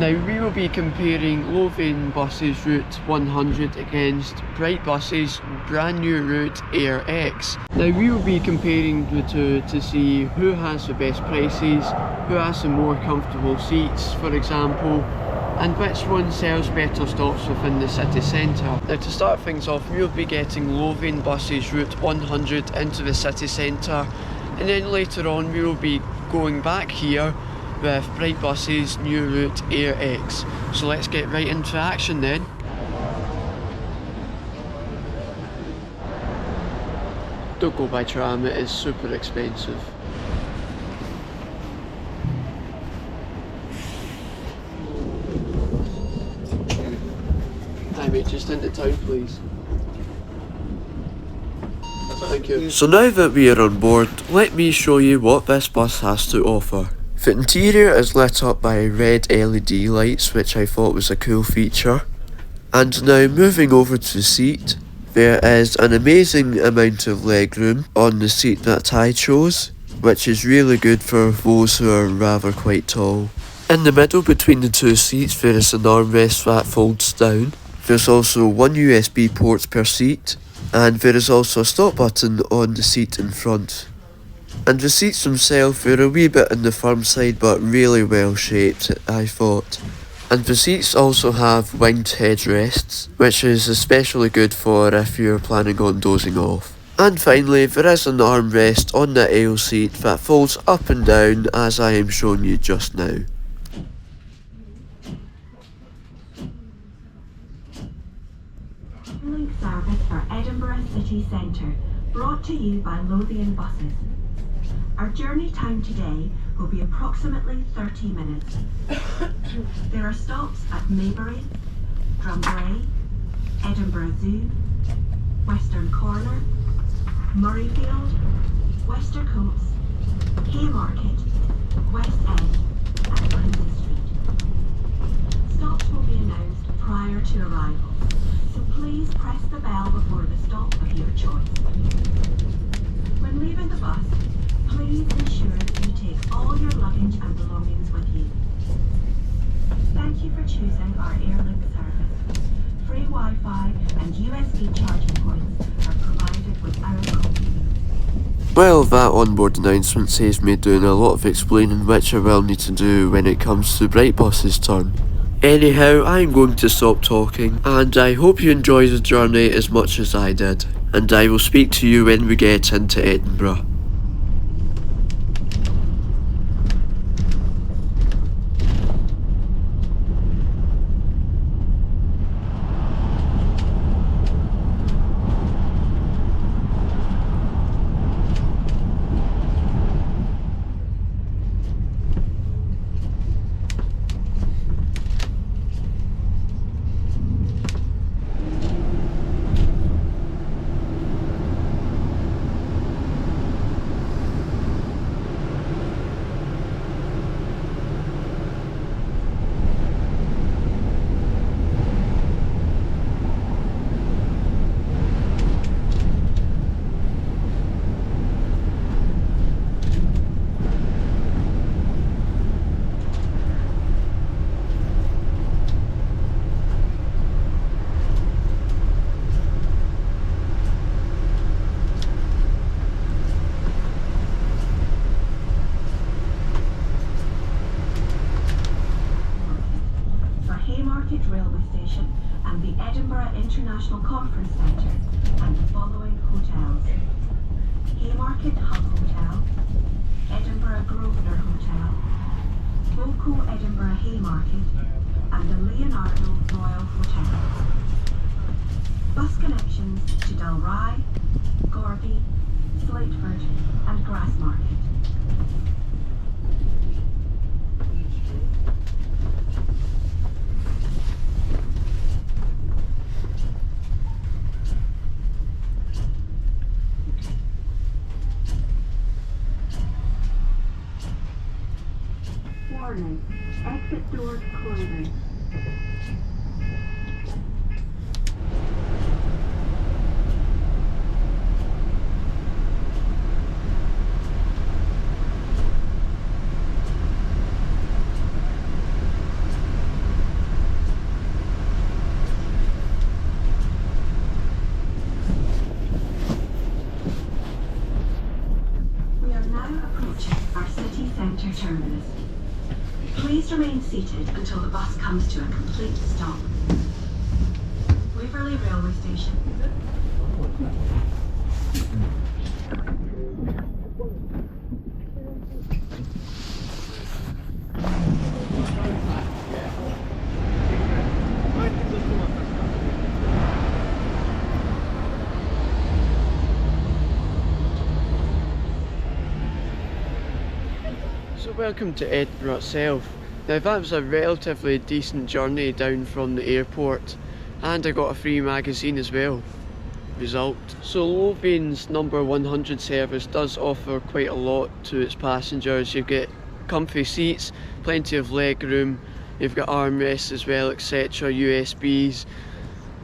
Now we will be comparing Lothian Buses Route 100 against BrightBuses brand new route Airx. Now we will be comparing the two to see who has the best prices, who has the more comfortable seats for example, and which one sells better stops within the city centre. Now to start things off, we will be getting Lothian Buses Route 100 into the city centre, and then later on we will be going back here with BrightBuses new route Airx. So let's get right into action then. Don't go by tram, it is super expensive. Hi mate, just into town please. Thank you. So now that we are on board, let me show you what this bus has to offer. The interior is lit up by red LED lights, which I thought was a cool feature. And now moving over to the seat, there is an amazing amount of legroom on the seat that I chose, which is really good for those who are rather quite tall. In the middle between the two seats there is an armrest that folds down. There's also one USB port per seat, and there is also a stop button on the seat in front. And the seats themselves were a wee bit on the firm side but really well shaped, I thought. And the seats also have winged headrests, which is especially good for if you're planning on dozing off. And finally, there is an armrest on the aisle seat that folds up and down as I am showing you just now. Link service for Edinburgh city centre, brought to you by Lothian Buses. Our journey time today will be approximately 30 minutes. There are stops at Maybury, Drumbrae, Edinburgh Zoo, Western Corner, Murrayfield, Westercoats, Haymarket, West End and Princes Street. Stops will be announced prior to arrival, so please press the bell before the stop of your choice. When leaving the bus, please ensure that you take all your luggage and belongings with you. Thank you for choosing our Airlink service. Free Wi-Fi and USB charging points are provided with our company. Well, that onboard announcement saves me doing a lot of explaining, which I will need to do when it comes to BrightBus's turn. Anyhow, I'm going to stop talking, and I hope you enjoy the journey as much as I did, and I will speak to you when we get into Edinburgh. Railway Station and the Edinburgh International Conference Centre and the following hotels: Haymarket Hub Hotel, Edinburgh Grosvenor Hotel, Voco Edinburgh Haymarket and the Leonardo Royal Hotel. Bus connections to Dalry, Gorby, Slateford and Grassmarket. Warning, exit doors closing. now approaching our city centre terminus. Please remain seated until the bus comes to a complete stop. Waverley Railway Station. So welcome to Edinburgh itself. Now that was a relatively decent journey down from the airport, and I got a free magazine as well. Result. So Lothian's number 100 service does offer quite a lot to its passengers. You get comfy seats, plenty of leg room, you've got armrests as well, etc, USBs.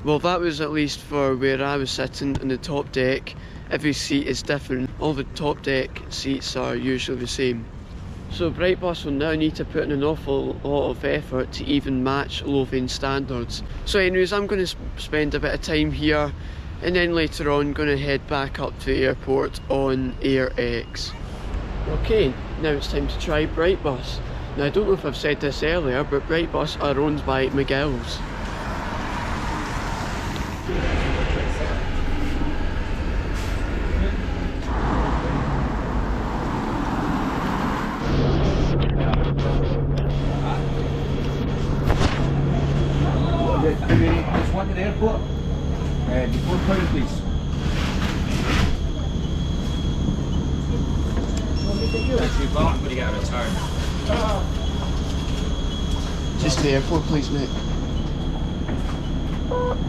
Well, that was at least for where I was sitting in the top deck. Every seat is different. All the top deck seats are usually the same. So BrightBus will now need to put in an awful lot of effort to even match Lothian standards. So anyways, I'm going to spend a bit of time here, and then later on going to head back up to the airport on Airx. Okay, now it's time to try BrightBus. Now I don't know if I've said this earlier, but BrightBus are owned by McGill's. Just one to the airport. Before £4, please. Actually, back when you get a return. Just the airport, please, mate.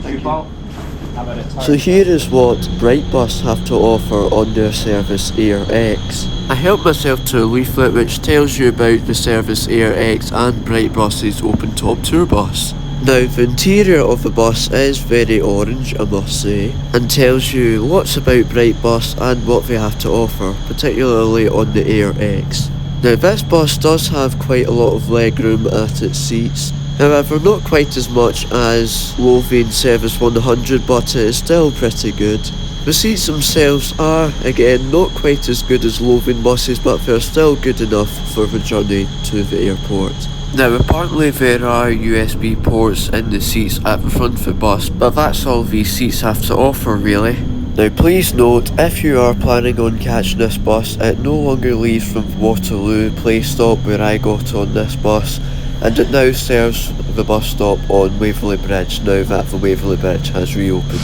Thank you. So here is what BrightBus have to offer on their service Airx. I helped myself to a leaflet which tells you about the service Airx and BrightBus's open top tour bus. Now the interior of the bus is very orange, I must say, and tells you lots about BrightBus and what they have to offer, particularly on the Airx. Now this bus does have quite a lot of legroom at its seats, however not quite as much as Lothian Service 100, but it is still pretty good. The seats themselves are, again, not quite as good as Lothian buses, but they're still good enough for the journey to the airport. Now apparently there are USB ports in the seats at the front of the bus, but that's all these seats have to offer really. Now please note, if you are planning on catching this bus, it no longer leaves from Waterloo Play Stop where I got on this bus, and it now serves the bus stop on Waverley Bridge now that the Waverley Bridge has reopened.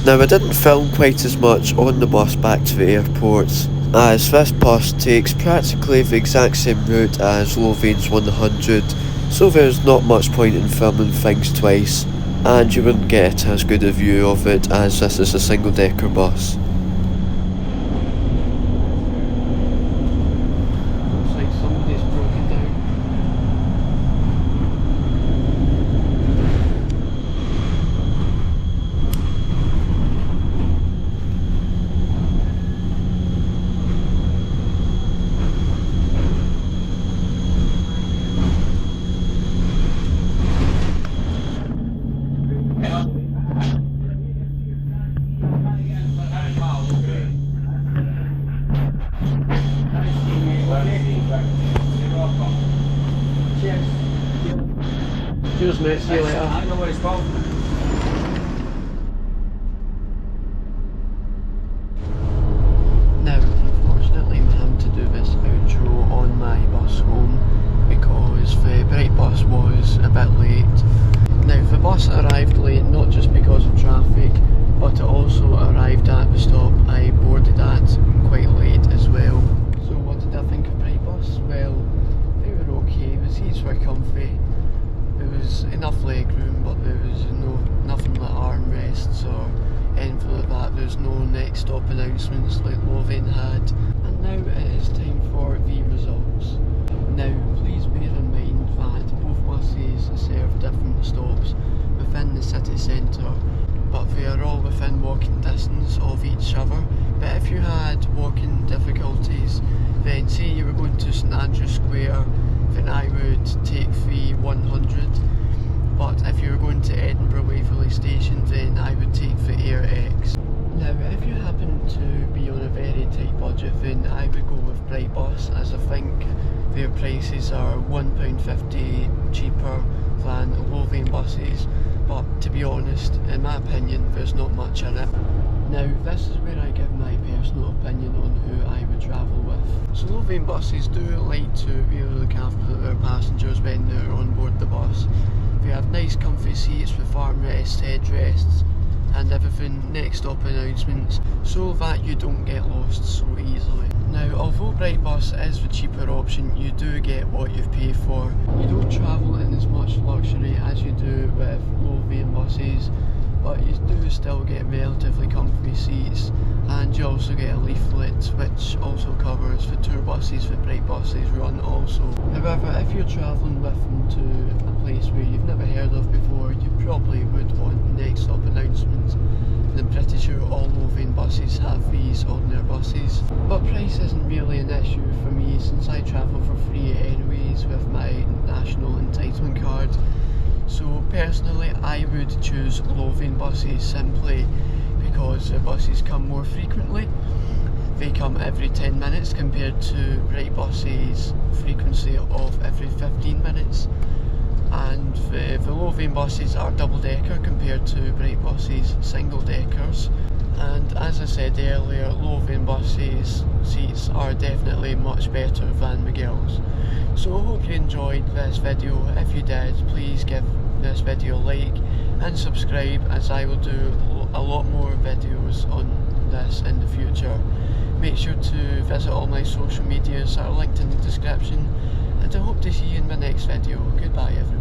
Now I didn't film quite as much on the bus back to the airport, as this bus takes practically the exact same route as Lothian's 100, so there's not much point in filming things twice, and you wouldn't get as good a view of it as this is a single decker bus. Looks like somebody's broken down. Cheers mate, see you later. I know what it's called. Now, unfortunately I'm having to do this outro on my bus home because the BrightBus was a bit late. Now the bus arrived late not just because of traffic, but it also arrived at the stop I boarded at quite late as well. So what did I think of BrightBus? Well, they were okay, the seats were comfy. There was enough leg room, but there was nothing like armrests or anything like that. There's no next stop announcements like Lothian had. And now it is time for the results. Now please bear in mind that both buses serve different stops within the city centre, but they are all within walking distance of each other. But if you had walking difficulties, then say you were going to St Andrews Square, then I would take the 100, but if you were going to Edinburgh Waverley Station, then I would take the Airx. Now Now if you happen to be on a very tight budget, then I would go with BrightBus, as I think their prices are £1.50 cheaper than Lothian buses, but to be honest, in my opinion, there's not much in it. Now this is where I give my personal opinion on who I would travel with. So Lothian buses do like to really look after their passengers when they're on board the bus. They have nice comfy seats with armrests, headrests and everything, next stop announcements, so that you don't get lost so easily. Now although BrightBus is the cheaper option, you do get what you've paid for. You don't travel in as much luxury as you do with Lothian buses, but you do still get relatively comfy seats, and you also get a leaflet which also covers the tour buses that BrightBuses run also. However, if you're travelling with them to a place where you've never heard of before, you probably would want next stop announcements, and I'm pretty sure all Lothian buses have these on their buses. But price isn't really an issue for me, since I travel for free anyways with my national entitlement card. So personally I would choose Lothian buses simply because the buses come more frequently. They come every 10 minutes compared to BrightBuses' frequency of every 15 minutes. And the Lothian buses are double decker compared to BrightBuses' single deckers. And as I said earlier, Lothian buses seats are definitely much better than the girls. So I hope you enjoyed this video. If you did, please give this video a like and subscribe, as I will do a lot more videos on this in the future. Make sure to visit all my social medias that are linked in the description, and I hope to see you in my next video. Goodbye everyone.